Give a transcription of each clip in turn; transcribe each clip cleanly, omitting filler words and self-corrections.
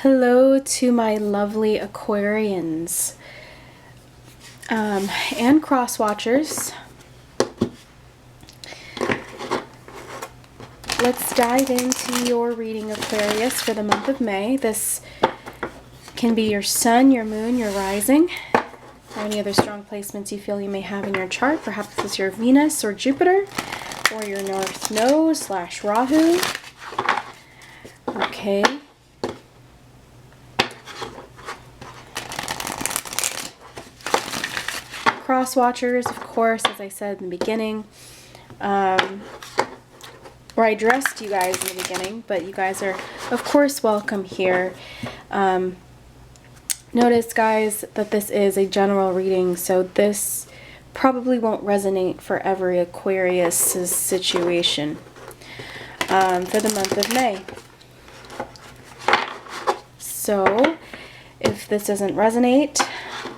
Hello to my lovely Aquarians and cross watchers. Let's dive into your reading, Aquarius, for the month of May. This can be your sun, your moon, your rising, or any other strong placements you feel you may have in your chart. Perhaps it's your Venus or Jupiter, or your North Node / Rahu. Okay. Cross watchers, of course, as I said in the beginning, or I addressed you guys in the beginning, but you guys are, of course, welcome here. Notice, guys, that this is a general reading, so this probably won't resonate for every Aquarius' situation for the month of May. So, if this doesn't resonate,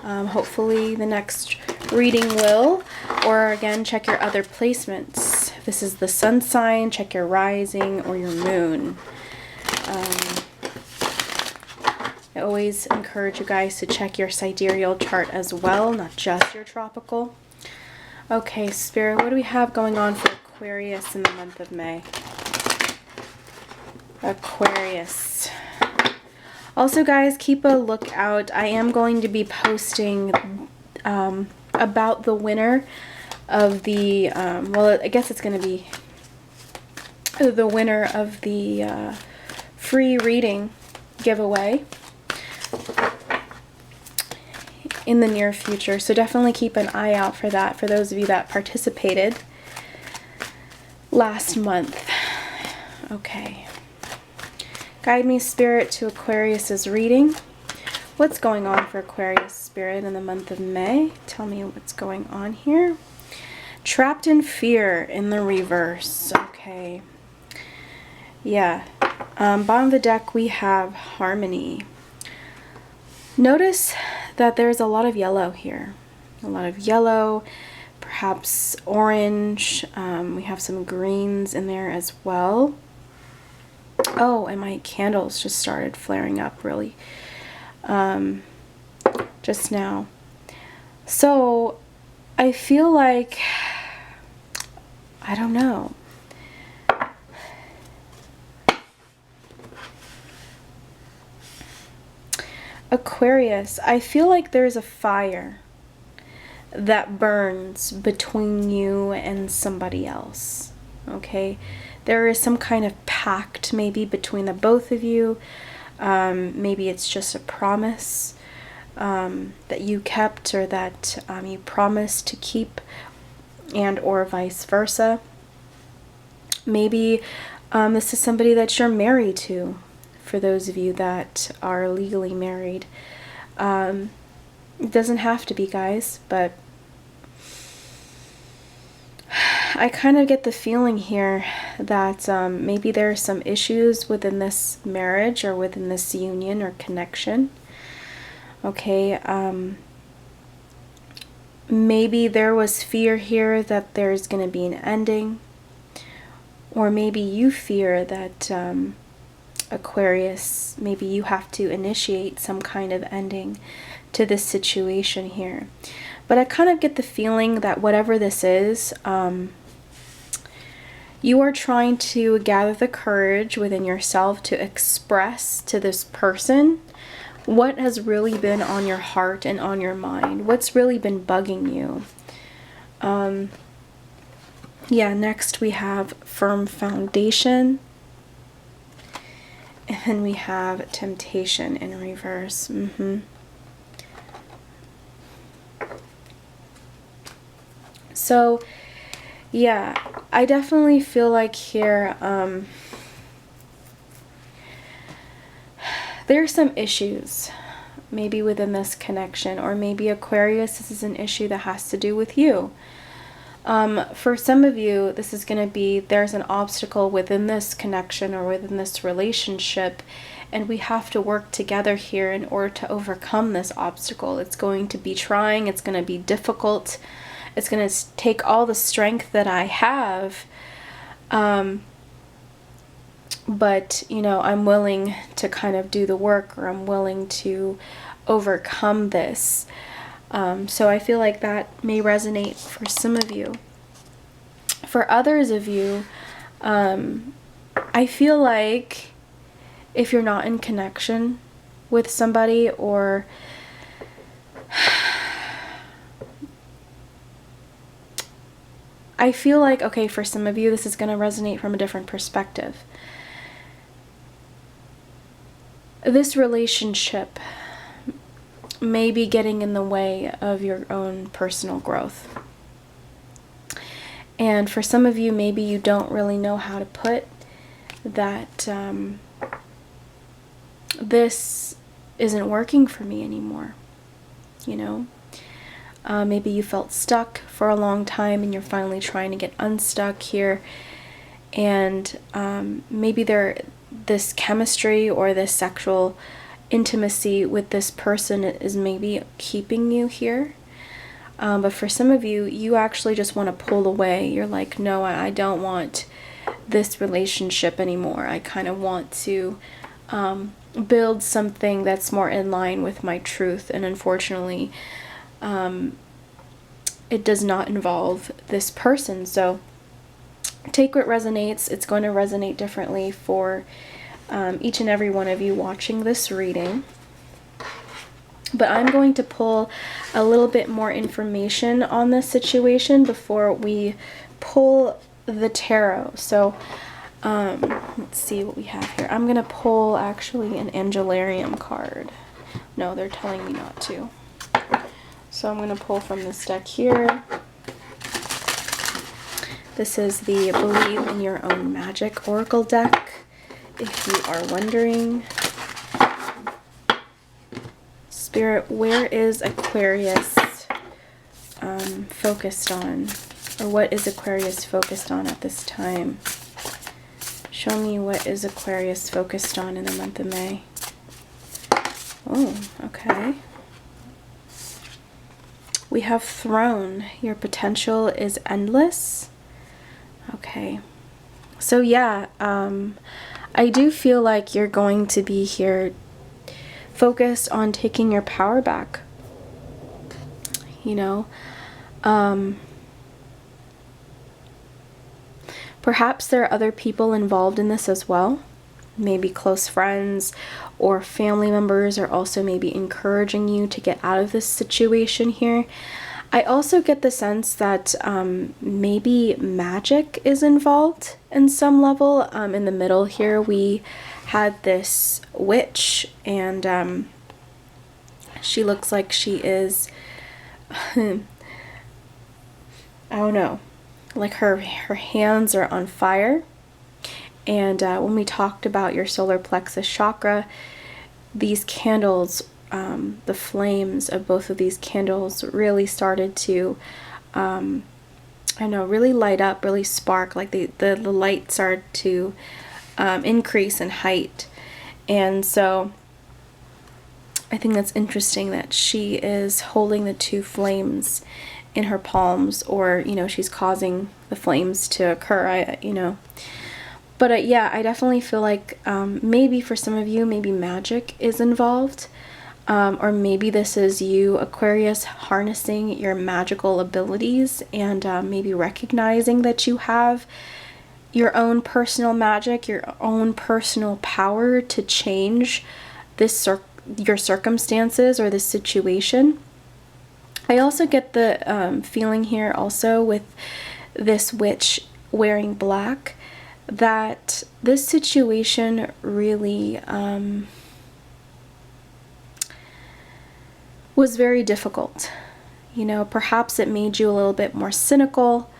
hopefully the next reading will, or again, check your other placements. If this is the sun sign, check your rising or your moon. I always encourage you guys to check your sidereal chart as well, not just your tropical. Okay, Spirit, what do we have going on for Aquarius in the month of May? Aquarius. Also, guys, keep a lookout. I am going to be posting about the winner of the, well, I guess it's going to be the winner of the free reading giveaway in the near future. So definitely keep an eye out for that for those of you that participated last month. Okay. Guide me, Spirit, to Aquarius's reading. What's going on for Aquarius, Spirit, in the month of May? Tell me what's going on here. Trapped in fear in the reverse. Okay. Yeah. Bottom of the deck, we have harmony. Notice that there's a lot of yellow here. A lot of yellow, perhaps orange. We have some greens in there as well. Oh, and my candles just started flaring up really just now. So I feel like, I don't know. Aquarius, I feel like there's a fire that burns between you and somebody else. Okay? There is some kind of pact maybe between the both of you. Maybe it's just a promise that you kept, or that you promised to keep, and or vice versa. Maybe this is somebody that you're married to, for those of you that are legally married. It doesn't have to be, guys, but I kind of get the feeling here that maybe there are some issues within this marriage or within this union or connection. Okay, maybe there was fear here that there's going to be an ending, or maybe you fear that Aquarius, maybe you have to initiate some kind of ending to this situation here. But I kind of get the feeling that whatever this is, you are trying to gather the courage within yourself to express to this person what has really been on your heart and on your mind, what's really been bugging you. Yeah, next we have firm foundation, and then we have temptation in reverse. So yeah, I definitely feel like here there's some issues maybe within this connection, or maybe Aquarius, this is an issue that has to do with you. For some of you, this is going to be, there's an obstacle within this connection or within this relationship, and we have to work together here in order to overcome this obstacle. It's going to be trying, it's going to be difficult. It's going to take all the strength that I have but, you know, I'm willing to kind of do the work, or I'm willing to overcome this. So I feel like that may resonate for some of you. For others of you, I feel like if you're not in connection with somebody, or I feel like, okay, for some of you, this is going to resonate from a different perspective. This relationship may be getting in the way of your own personal growth. And for some of you, maybe you don't really know how to put that this isn't working for me anymore, you know? Maybe you felt stuck for a long time and you're finally trying to get unstuck here. And maybe this chemistry or this sexual intimacy with this person is maybe keeping you here. But for some of you, you actually just want to pull away. You're like, no, I don't want this relationship anymore. I kind of want to build something that's more in line with my truth. And unfortunately, it does not involve this person. So take what resonates. It's going to resonate differently for each and every one of you watching this reading. But I'm going to pull a little bit more information on this situation before we pull the tarot. So let's see what we have here. I'm going to pull actually an Angelarium card. No, they're telling me not to. So I'm going to pull from this deck here. This is the Believe in Your Own Magic Oracle deck, if you are wondering. Spirit, where is Aquarius focused on? Or what is Aquarius focused on at this time? Show me what is Aquarius focused on in the month of May. Oh, okay. We have Throne. Your potential is endless. Okay. So yeah, I do feel like you're going to be here focused on taking your power back. You know, perhaps there are other people involved in this as well. Maybe close friends or family members are also maybe encouraging you to get out of this situation here. I also get the sense that maybe magic is involved in some level. In the middle here, we had this witch, and she looks like she is, I don't know, like her hands are on fire. And when we talked about your solar plexus chakra, these candles, the flames of both of these candles really started to, I don't know, really light up, really spark, like the light started to increase in height. And so I think that's interesting that she is holding the two flames in her palms, or, you know, she's causing the flames to occur, you know. But yeah, I definitely feel like maybe for some of you, maybe magic is involved. Or maybe this is you, Aquarius, harnessing your magical abilities and maybe recognizing that you have your own personal magic, your own personal power to change this your circumstances or this situation. I also get the feeling here also with this witch wearing black, that this situation really was very difficult. You know, perhaps it made you a little bit more cynical.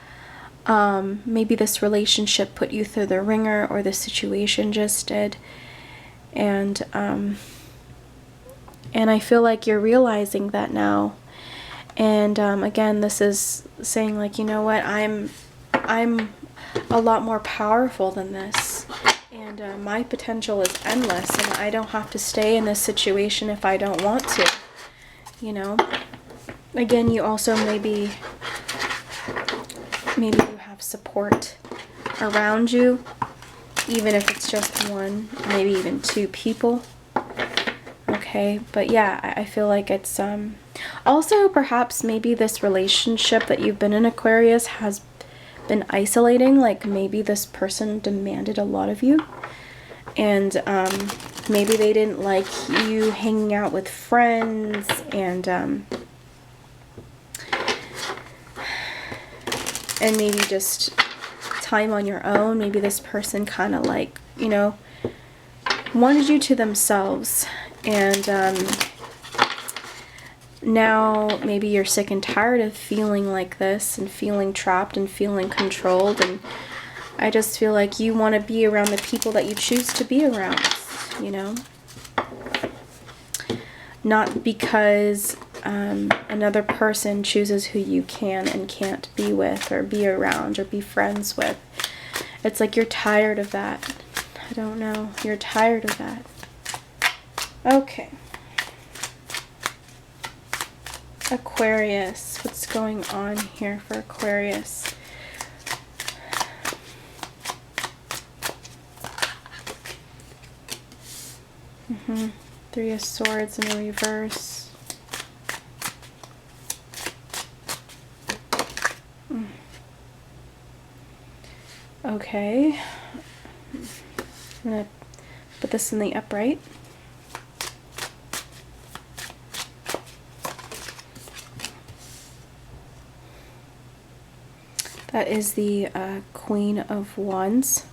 Maybe this relationship put you through the ringer, or the situation just did. And I feel like you're realizing that now. And again, this is saying like, you know what, I'm a lot more powerful than this, and my potential is endless, and I don't have to stay in this situation if I don't want to, you know. Again, you also maybe you have support around you, even if it's just one, maybe even two people. Okay, but yeah, I feel like it's also perhaps maybe this relationship that you've been in, Aquarius, has been isolating. Like maybe this person demanded a lot of you, and maybe they didn't like you hanging out with friends, and maybe just time on your own. Maybe this person kind of like, you know, wanted you to themselves, and now maybe you're sick and tired of feeling like this and feeling trapped and feeling controlled, and I just feel like you want to be around the people that you choose to be around, you know, not because another person chooses who you can and can't be with or be around or be friends with. It's like you're tired of that. I don't know. You're tired of that. Okay. Aquarius. What's going on here for Aquarius? Three of Swords in the reverse. Okay. I'm going to put this in the upright. That is the Queen of Wands.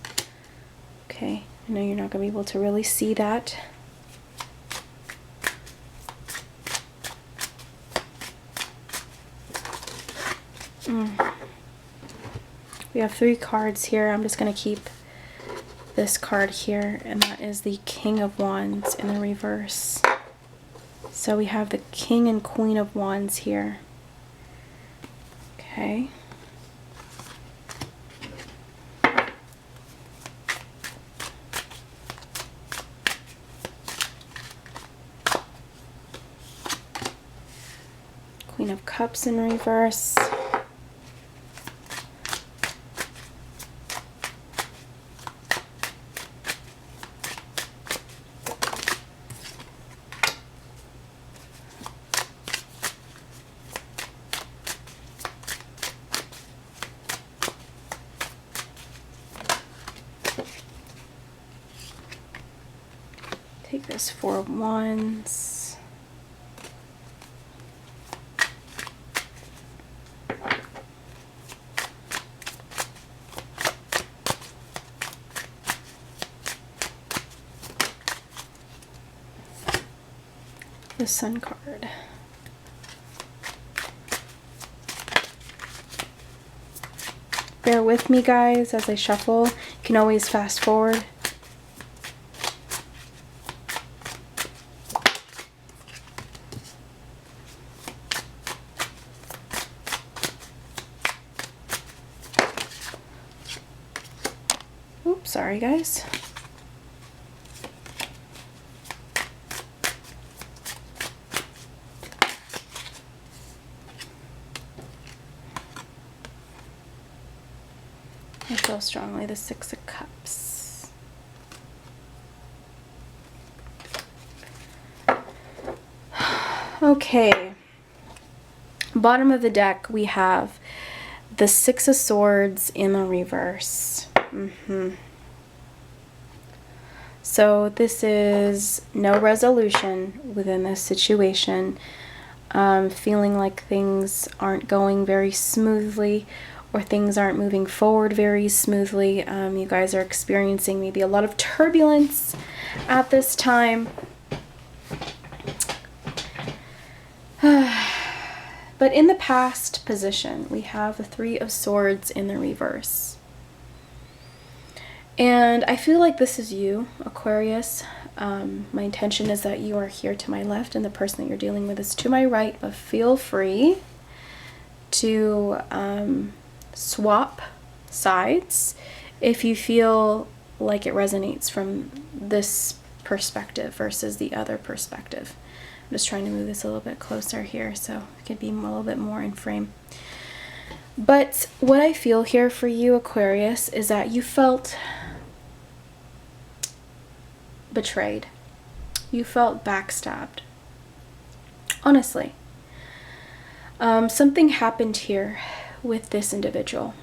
Okay, I know you're not going to be able to really see that. We have three cards here. I'm just going to keep this card here, and that is the King of Wands in the reverse. So we have the King and Queen of Wands here. Okay. Queen of Cups in reverse. Take this Four of Wands. The Sun card. Bear with me, guys, as I shuffle. You can always fast forward. Oops, sorry, guys. I feel strongly the Six of Cups. Okay. Bottom of the deck, we have the Six of Swords in the reverse. So this is no resolution within this situation. Feeling like things aren't going very smoothly, or things aren't moving forward very smoothly. You guys are experiencing maybe a lot of turbulence at this time. But in the past position, we have the Three of Swords in the reverse. And I feel like this is you, Aquarius. My intention is that you are here to my left and the person that you're dealing with is to my right, but feel free to swap sides if you feel like it resonates from this perspective versus the other perspective. I'm just trying to move this a little bit closer here so it can be a little bit more in frame. But what I feel here for you, Aquarius, is that you felt betrayed. You felt backstabbed. Honestly. Something happened here with this individual.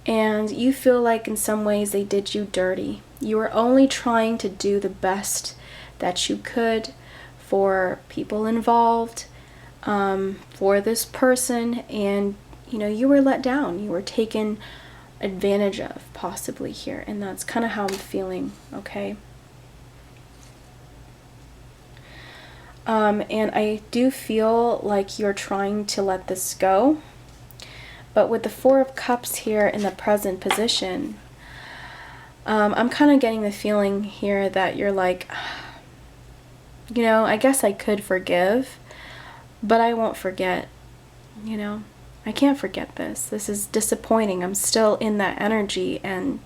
And you feel like in some ways they did you dirty. You were only trying to do the best that you could for people involved, for this person, and you were let down. You were taken advantage of possibly here, and that's kind of how I'm feeling, okay? And I do feel like you're trying to let this go. But with the Four of Cups here in the present position, I'm kind of getting the feeling here that you're like, I guess I could forgive, but I won't forget, I can't forget this. This is disappointing. I'm still in that energy, and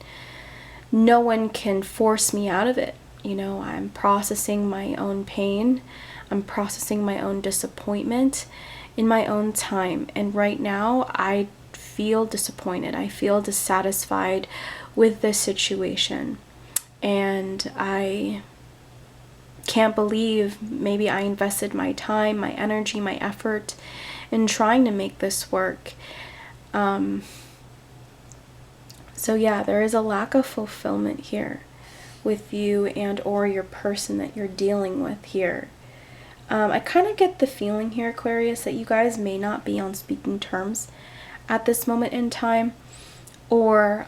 no one can force me out of it. I'm processing my own pain. I'm processing my own disappointment in my own time. And right now, I feel disappointed. I feel dissatisfied with this situation. And I can't believe maybe I invested my time, my energy, my effort in trying to make this work. So yeah, there is a lack of fulfillment here with you and or your person that you're dealing with here. I kind of get the feeling here, Aquarius, that you guys may not be on speaking terms at this moment in time, or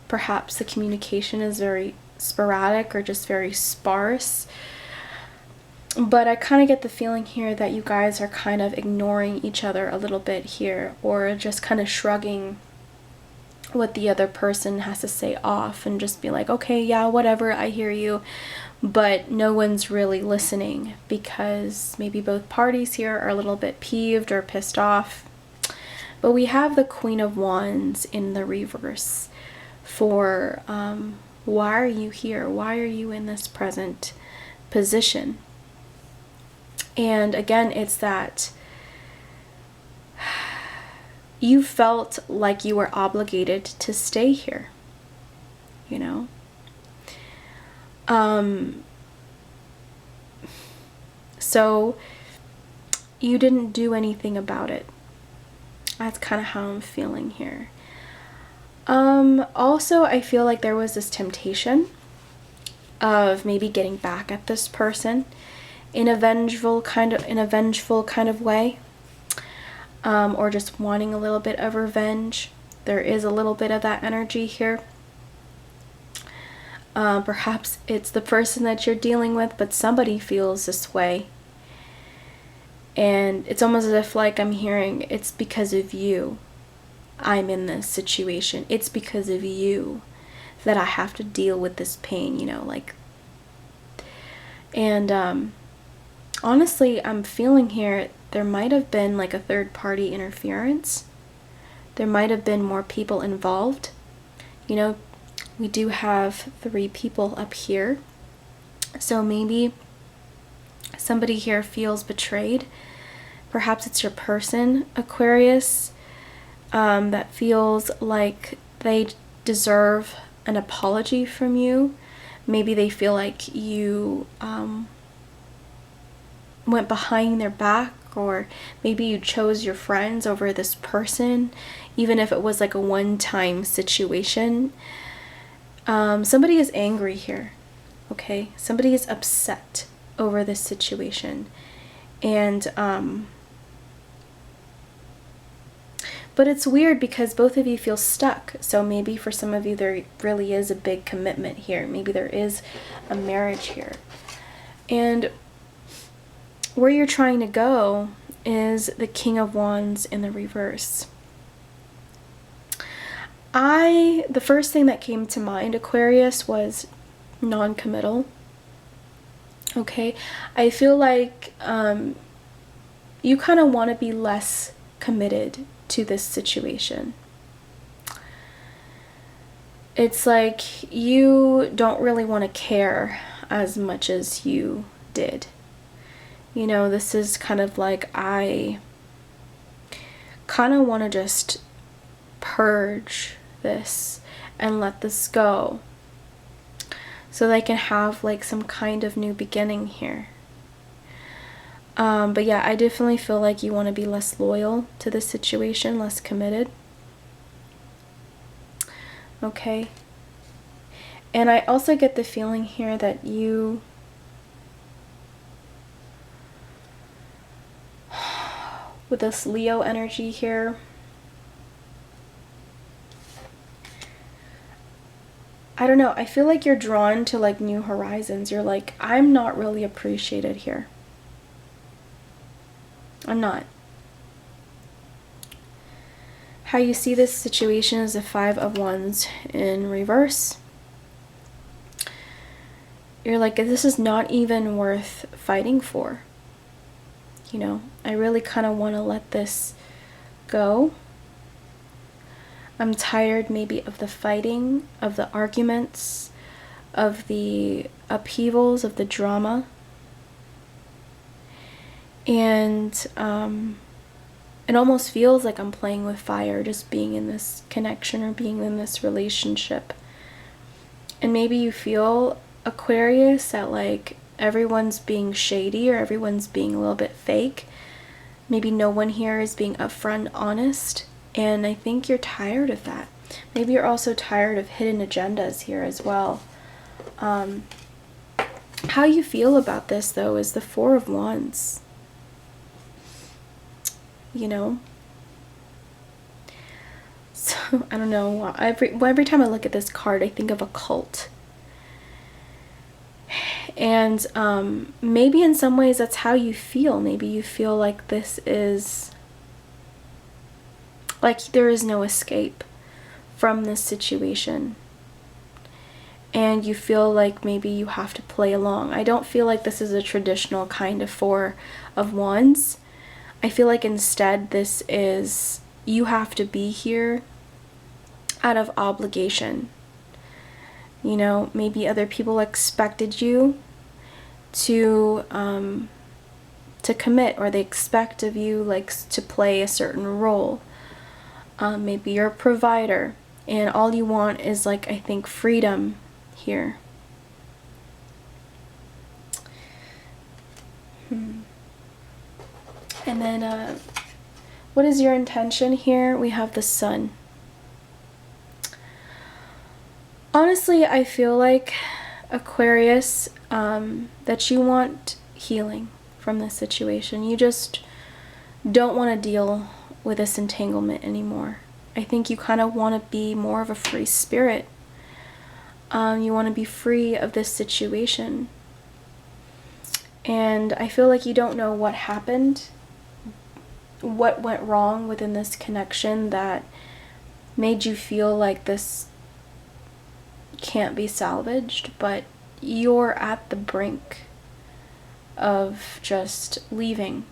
perhaps the communication is very sporadic or just very sparse. But I kind of get the feeling here that you guys are kind of ignoring each other a little bit here, or just kind of shrugging what the other person has to say off and just be like, okay, yeah, whatever, I hear you. But no one's really listening because maybe both parties here are a little bit peeved or pissed off. But we have the Queen of Wands in the reverse for why are you here? Why are you in this present position? And again, it's that you felt like you were obligated to stay here, So you didn't do anything about it. That's kind of how I'm feeling here. Also, I feel like there was this temptation of maybe getting back at this person in a vengeful kind of way, or just wanting a little bit of revenge. There is a little bit of that energy here. Perhaps it's the person that you're dealing with, but somebody feels this way. And it's almost as if like I'm hearing, it's because of you I'm in this situation. It's because of you that I have to deal with this pain, And honestly, I'm feeling here there might have been like a third party interference. There might have been more people involved. We do have 3 people up here. So maybe somebody here feels betrayed. Perhaps it's your person, Aquarius, that feels like they deserve an apology from you. Maybe they feel like you went behind their back, or maybe you chose your friends over this person, even if it was like a one-time situation. Somebody is angry here, okay? Somebody is upset over this situation. And but it's weird because both of you feel stuck. So maybe for some of you there really is a big commitment here. Maybe there is a marriage here. And where you're trying to go is the King of Wands in the reverse. The first thing that came to mind, Aquarius, was non-committal. Okay, I feel like you kind of want to be less committed to this situation. It's like you don't really want to care as much as you did. This is kind of like I kind of want to just purge this and let this go. so they can have like some kind of new beginning here. But yeah, I definitely feel like you want to be less loyal to this situation, less committed. Okay. And I also get the feeling here that you with this Leo energy here, I don't know, I feel like you're drawn to like new horizons. You're like, I'm not really appreciated here. I'm not. How you see this situation is the 5 of Wands in reverse. You're like, this is not even worth fighting for. You know, I really kind of want to let this go. I'm tired maybe of the fighting, of the arguments, of the upheavals, of the drama. And it almost feels like I'm playing with fire, just being in this connection or being in this relationship. And maybe you feel, Aquarius, that like everyone's being shady or everyone's being a little bit fake. Maybe no one here is being upfront honest. And I think you're tired of that. Maybe you're also tired of hidden agendas here as well. How you feel about this, though, is the 4 of Wands. You know? So, I don't know. Every time I look at this card, I think of a cult. And maybe in some ways that's how you feel. Maybe you feel like this is... like there is no escape from this situation. And you feel like maybe you have to play along. I don't feel like this is a traditional kind of 4 of Wands. I feel like instead this is, you have to be here out of obligation. You know, maybe other people expected you to commit, or they expect of you like to play a certain role. Maybe you're a provider and all you want is like, I think, freedom here. And then what is your intention here? We have the Sun. Honestly, I feel like, Aquarius, that you want healing from this situation. You just don't want to deal with this entanglement anymore. I think you kind of want to be more of a free spirit. You want to be free of this situation. And I feel like you don't know what happened, what went wrong within this connection that made you feel like this can't be salvaged, but you're at the brink of just leaving.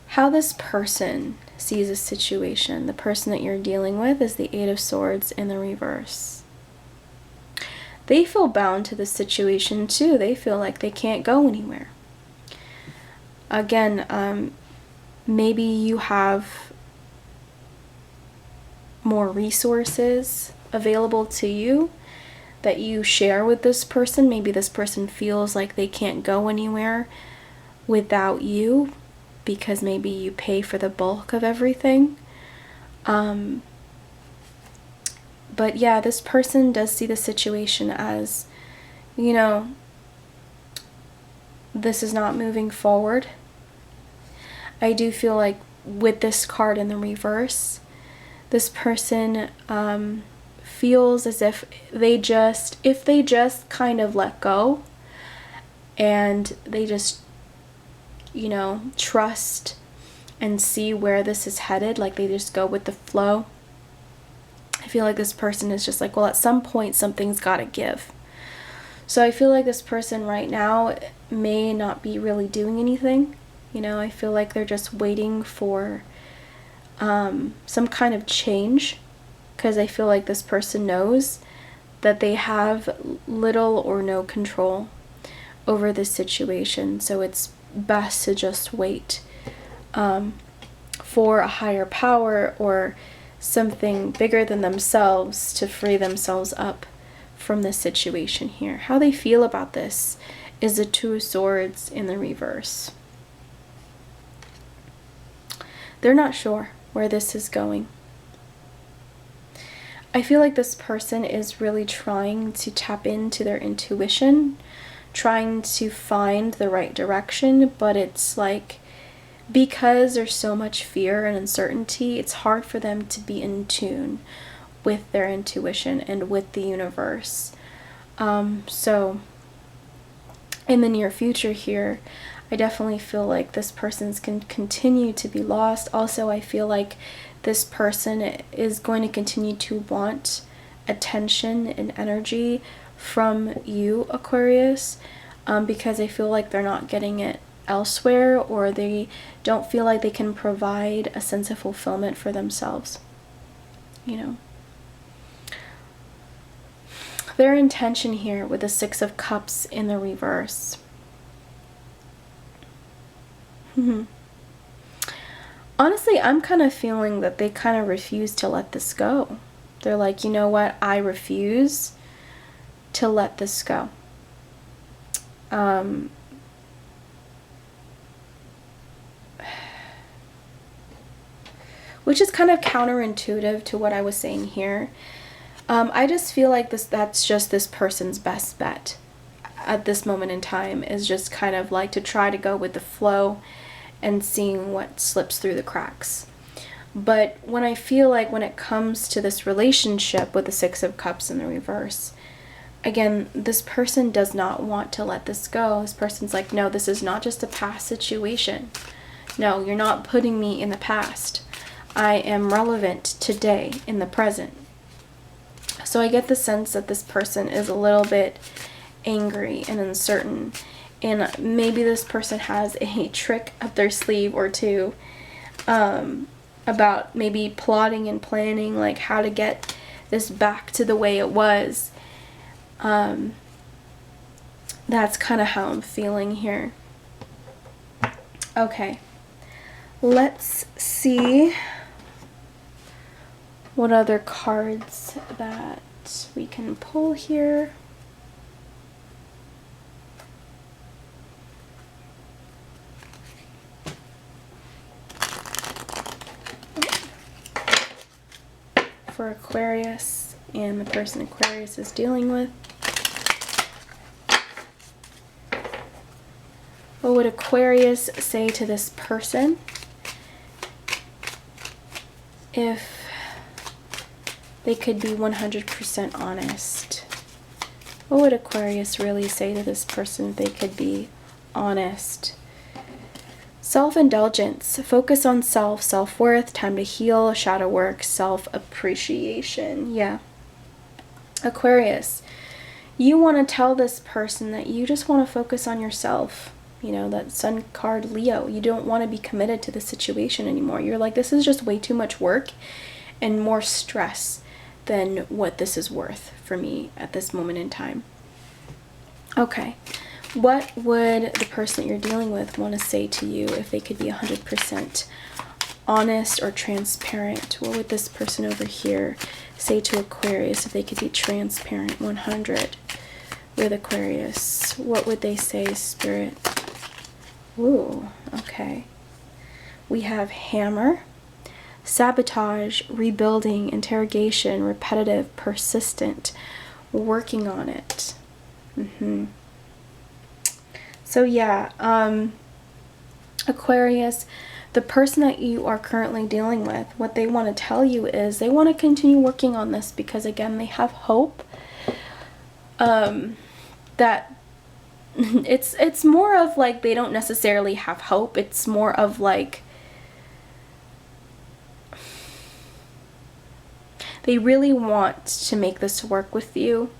How this person sees a situation, the person that you're dealing with, is the 8 of Swords in the reverse. They feel bound to the situation too. They feel like they can't go anywhere. Again, maybe you have more resources available to you that you share with this person. Maybe this person feels like they can't go anywhere without you because maybe you pay for the bulk of everything. But yeah, this person does see the situation as, you know, this is not moving forward. I do feel like with this card in the reverse, this person feels as if they just kind of let go and they just, you know, trust and see where this is headed, like they just go with the flow. I feel like this person is just like, well, at some point something's got to give. So I feel like this person right now may not be really doing anything. You know, I feel like they're just waiting for some kind of change, because I feel like this person knows that they have little or no control over this situation. So it's best to just wait for a higher power or something bigger than themselves to free themselves up from this situation here. How they feel about this is the Two of Swords in the reverse. They're not sure where this is going. I feel like this person is really trying to tap into their intuition, trying to find the right direction, but it's like, because there's so much fear and uncertainty, it's hard for them to be in tune with their intuition and with the universe. So in the near future here, I definitely feel like this person's can continue to be lost. Also, I feel like this person is going to continue to want attention and energy from you, Aquarius, because I feel like they're not getting it elsewhere, or they don't feel like they can provide a sense of fulfillment for themselves. You know, their intention here with the Six of Cups in the reverse. Honestly, I'm kind of feeling that they kind of refuse to let this go. They're like, you know what, I refuse to let this go. Which is kind of counterintuitive to what I was saying here. I just feel like that's just this person's best bet at this moment in time, is just kind of like to try to go with the flow and seeing what slips through the cracks. But when I feel like when it comes to this relationship with the Six of Cups in the reverse, again, this person does not want to let this go. This person's like, no, this is not just a past situation. No, you're not putting me in the past. I am relevant today in the present. So I get the sense that this person is a little bit angry and uncertain, and maybe this person has a trick up their sleeve or two, about maybe plotting and planning like how to get this back to the way it was. That's kind of how I'm feeling here. Okay, let's see what other cards that we can pull here. For Aquarius and the person Aquarius is dealing with. What would Aquarius say to this person if they could be 100% honest? What would Aquarius really say to this person if they could be honest? Self-indulgence, focus on self, self-worth, time to heal, shadow work, self-appreciation. Yeah. Aquarius, you want to tell this person that you just want to focus on yourself. You know, that Sun card, Leo. You don't want to be committed to the situation anymore. You're like, this is just way too much work and more stress than what this is worth for me at this moment in time. Okay. What would the person that you're dealing with want to say to you if they could be 100% honest or transparent? What would this person over here say to Aquarius if they could be transparent 100 with Aquarius? What would they say, Spirit? Ooh, okay. We have hammer, sabotage, rebuilding, interrogation, repetitive, persistent, working on it. So yeah, Aquarius, the person that you are currently dealing with, what they want to tell you is they want to continue working on this because, again, they have hope that it's more of like they don't necessarily have hope. It's more of like they really want to make this work with you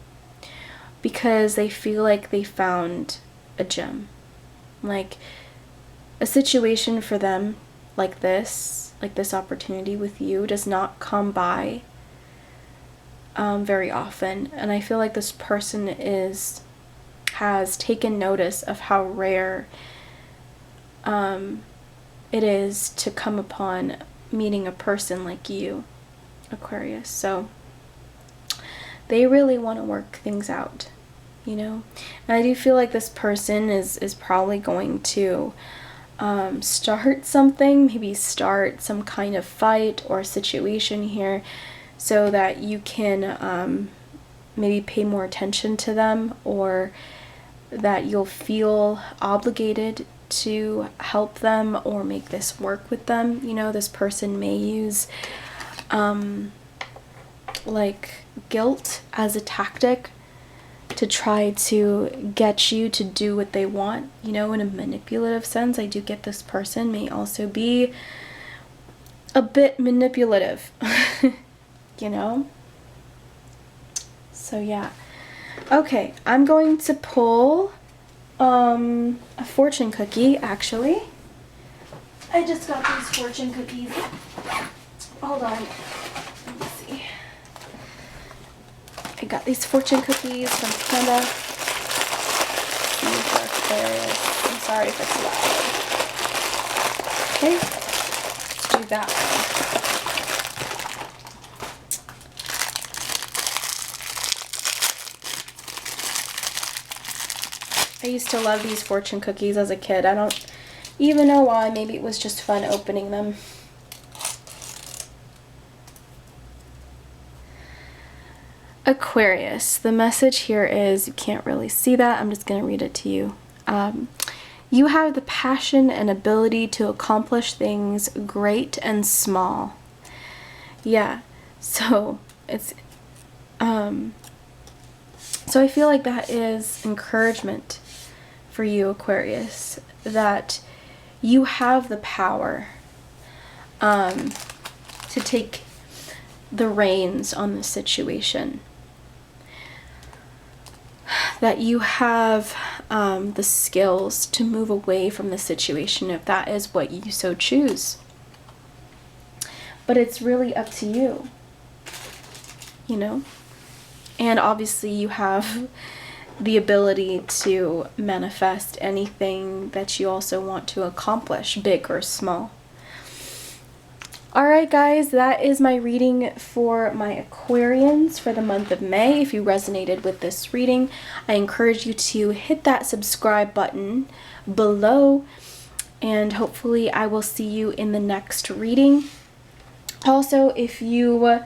because they feel like they found a gem, like a situation for them like this opportunity with you does not come by very often. And I feel like this person has taken notice of how rare it is to come upon meeting a person like you. Aquarius. So they really want to work things out, you know. And I do feel like this person is probably going to start something, maybe start some kind of fight or situation here, so that you can maybe pay more attention to them, or that you'll feel obligated to help them or make this work with them. You know, this person may use like guilt as a tactic to try to get you to do what they want, you know, in a manipulative sense. I do get this person may also be a bit manipulative, you know? So yeah. Okay, I'm going to pull a fortune cookie, actually. I just got these fortune cookies. Hold on. Let me see. I got these fortune cookies from Panda. These are Aquarius. I'm sorry if it's loud. Okay, let's do that one. I used to love these fortune cookies as a kid. I don't even know why. Maybe it was just fun opening them. Aquarius, the message here is, you can't really see that, I'm just going to read it to you. You have the passion and ability to accomplish things great and small. Yeah, so it's, so I feel like that is encouragement for you, Aquarius, that you have the power to take the reins on the situation. That you have the skills to move away from the situation if that is what you so choose. But it's really up to you, you know? And obviously you have the ability to manifest anything that you also want to accomplish, big or small. Alright guys, that is my reading for my Aquarians for the month of May. If you resonated with this reading, I encourage you to hit that subscribe button below, and hopefully I will see you in the next reading. Also, if you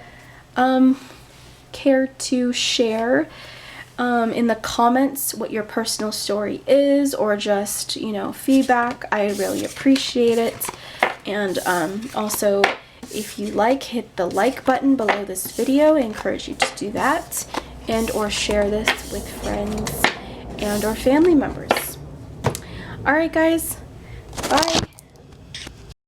care to share in the comments what your personal story is, or just, you know, feedback, I really appreciate it. And also, if you like, hit the like button below this video. I encourage you to do that, and or share this with friends and or family members. Alright guys, bye!